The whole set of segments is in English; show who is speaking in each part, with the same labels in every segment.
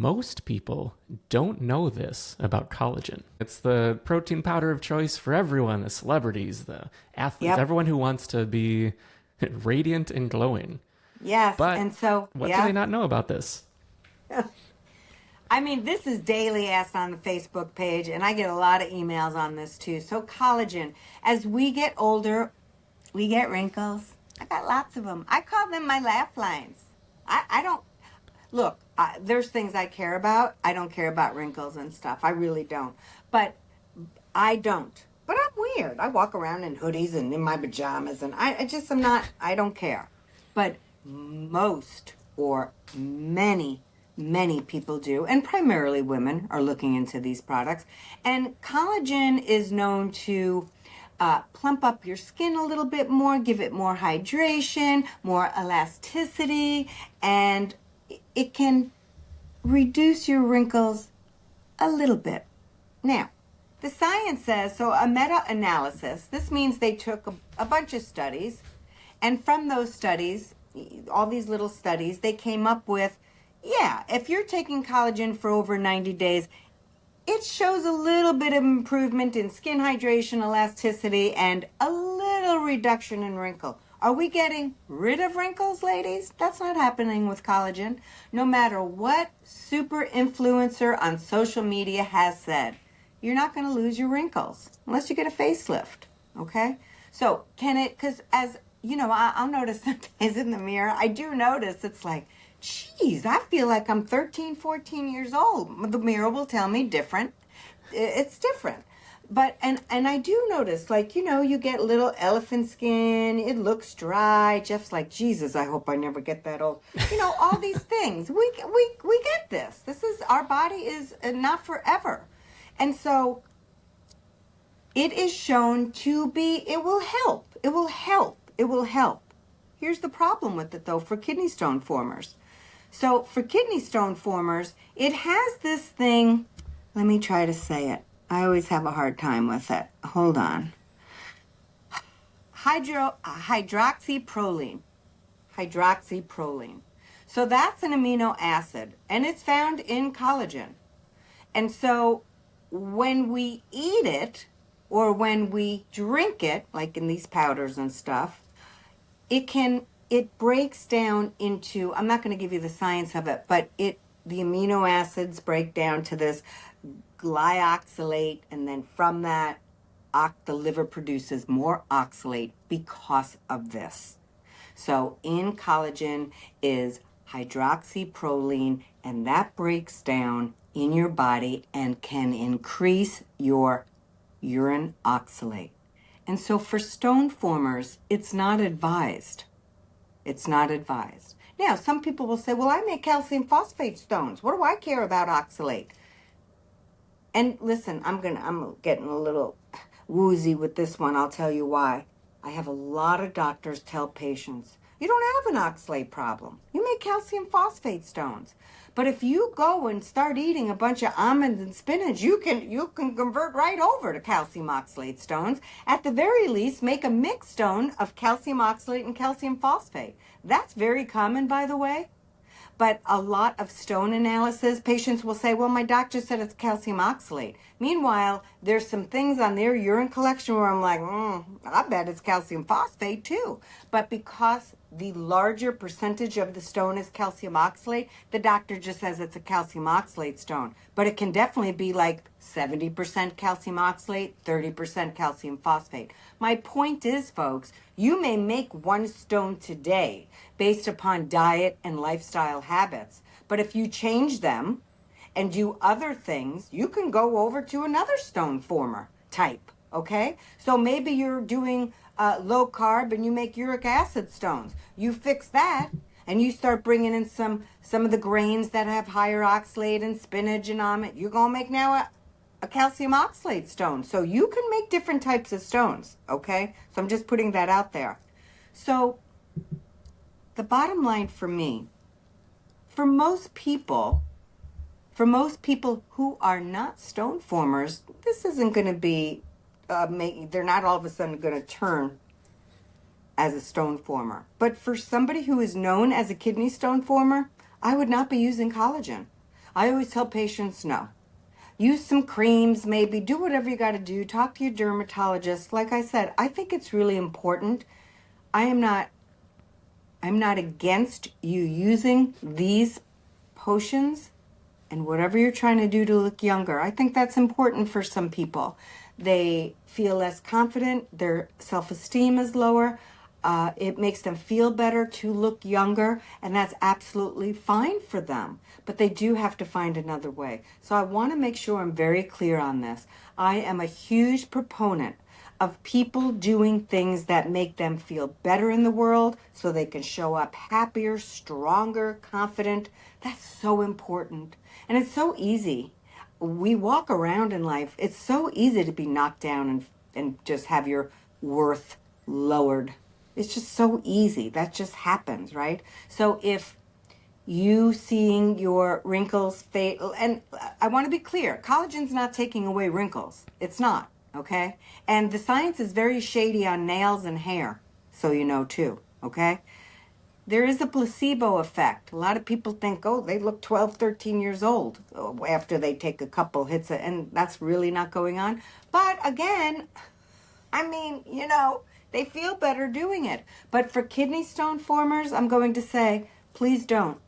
Speaker 1: Most people don't know this about collagen. It's the protein powder of choice for everyone, the celebrities, the athletes,
Speaker 2: Yep.
Speaker 1: everyone who wants to be radiant and glowing.
Speaker 2: Yes.
Speaker 1: But
Speaker 2: And so,
Speaker 1: what do they
Speaker 2: yeah.
Speaker 1: not know about this?
Speaker 2: I mean, this is daily asked on the Facebook page, and I get a lot of emails on this too. So, collagen, as we get older, we get wrinkles. I got lots of them. I call them my laugh lines. I don't look, there's things I care about. I don't care about wrinkles and stuff. I really don't. But I don't. But I'm weird. I walk around in hoodies and in my pajamas, and I just am not, I don't care. But most or many people do, and primarily women are looking into these products. And collagen is known to plump up your skin a little bit more, give it more hydration, more elasticity, and it can reduce your wrinkles a little bit. Now, the science says, so a meta-analysis, this means they took a bunch of studies, and from those studies, all these little studies, they came up with, yeah, if you're taking collagen for over 90 days, it shows a little bit of improvement in skin hydration, elasticity, and a little reduction in wrinkle. Are we getting rid of wrinkles, ladies? That's not happening with collagen. No matter what super influencer on social media has said, you're not going to lose your wrinkles unless you get a facelift. Okay? So, can it, because as you know, I'll notice sometimes in the mirror, I do notice it's like, geez, I feel like I'm 13, 14 years old. The mirror will tell me different. It's different. But, and I do notice, like, you know, you get little elephant skin. It looks dry. Jeff's like, Jesus, I hope I never get that old. You know, all these things. We get this. This is, our body is not forever. And so it is shown to be, it will help. It will help. It will help. Here's the problem with it, though, for kidney stone formers. So for kidney stone formers, it has this thing. Let me try to say it. I always have a hard time with it. Hold on. Hydroxyproline. Hydroxyproline. So that's an amino acid, and it's found in collagen. And so when we eat it or when we drink it, like in these powders and stuff, it breaks down into, I'm not going to give you the science of it, but the amino acids break down to this glyoxylate, and then from that the liver produces more oxalate because of this. So in collagen is hydroxyproline, and that breaks down in your body and can increase your urine oxalate. And so for stone formers, it's not advised. It's not advised. Now, some people will say, well, I make calcium phosphate stones. What do I care about oxalate? And listen, I'm getting a little woozy with this one. I'll tell you why. I have a lot of doctors tell patients, you don't have an oxalate problem. You make calcium phosphate stones. But if you go and start eating a bunch of almonds and spinach, you can convert right over to calcium oxalate stones. At the very least, make a mixed stone of calcium oxalate and calcium phosphate. That's very common, by the way. But a lot of stone analysis, patients will say, well, my doctor said it's calcium oxalate. Meanwhile, there's some things on their urine collection where I'm like, I bet it's calcium phosphate too. But because the larger percentage of the stone is calcium oxalate, the doctor just says it's a calcium oxalate stone. But it can definitely be like 70% calcium oxalate, 30% calcium phosphate. My point is, folks, you may make one stone today based upon diet and lifestyle habits. But if you change them and do other things, you can go over to another stone former type, okay? So maybe you're doing low carb and you make uric acid stones. You fix that and you start bringing in some of the grains that have higher oxalate and spinach and almond. You're going to make now a calcium oxalate stone. So you can make different types of stones, okay? So I'm just putting that out there. So the bottom line for me, for most people who are not stone formers, this isn't going to be, they're not all of a sudden going to turn as a stone former. But for somebody who is known as a kidney stone former, I would not be using collagen. I always tell patients no. Use some creams, maybe do whatever you got to do. Talk to your dermatologist. Like I said, I think it's really important. I am not I'm not against you using these potions and whatever you're trying to do to look younger. I think that's important for some people. They feel less confident, their self esteem is lower. It makes them feel better to look younger, and that's absolutely fine for them. But they do have to find another way. So I want to make sure I'm very clear on this. I am a huge proponent of people doing things that make them feel better in the world so they can show up happier, stronger, confident. That's so important. And it's so easy. We walk around in life, it's so easy to be knocked down and just have your worth lowered. It's just so easy. That just happens, right? So if you seeing your wrinkles fade, and I want to be clear, collagen's not taking away wrinkles. It's not, okay? And the science is very shady on nails and hair, so you know too, okay? There is a placebo effect. A lot of people think, oh, they look 12, 13 years old after they take a couple hits, and that's really not going on. But again, I mean, they feel better doing it. But for kidney stone formers, I'm going to say, please don't.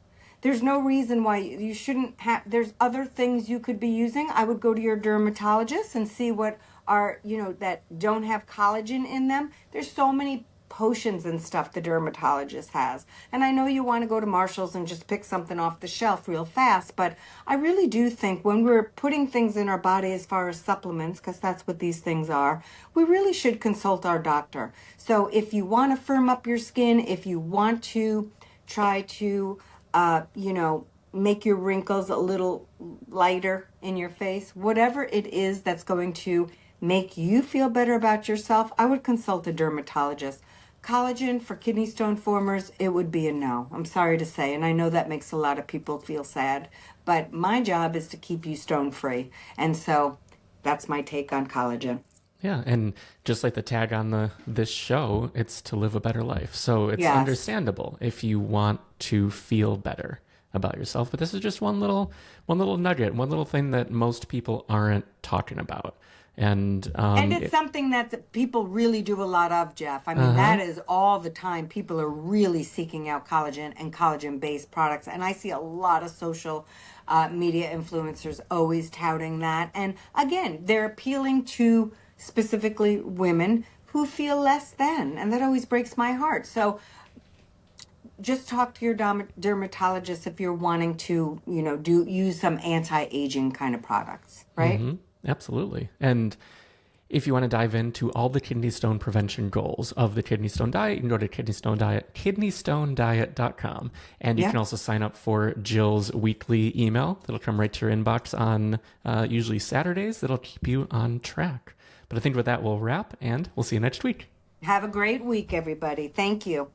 Speaker 2: There's no reason why you shouldn't have, there's other things you could be using. I would go to your dermatologist and see what are, that don't have collagen in them. There's so many potions and stuff the dermatologist has. And I know you want to go to Marshall's and just pick something off the shelf real fast, but I really do think when we're putting things in our body as far as supplements, because that's what these things are, we really should consult our doctor. So if you want to firm up your skin, if you want to try to, make your wrinkles a little lighter in your face, whatever it is that's going to make you feel better about yourself, I would consult a dermatologist. Collagen for kidney stone formers, it would be a no. I'm sorry to say, and I know that makes a lot of people feel sad, but my job is to keep you stone free. And so that's my take on collagen.
Speaker 1: Yeah, and just like the tag on this show, it's to live a better life. So it's
Speaker 2: Yes.
Speaker 1: understandable if you want to feel better about yourself. But this is just one little nugget, one little thing that most people aren't talking about. And
Speaker 2: It's something that people really do a lot of, Jeff. I mean, that is all the time. People are really seeking out collagen and collagen-based products. And I see a lot of social media influencers always touting that. And again, they're appealing to specifically women who feel less than. And that always breaks my heart. So just talk to your dermatologist if you're wanting to, use some anti-aging kind of products, right?
Speaker 1: Absolutely. And if you want to dive into all the kidney stone prevention goals of the kidney stone diet, you can go to kidneystonediet.com. And you can also sign up for Jill's weekly email that'll come right to your inbox on usually Saturdays. That'll keep you on track. But I think with that, we'll wrap, and we'll see you next week.
Speaker 2: Have a great week, everybody. Thank you.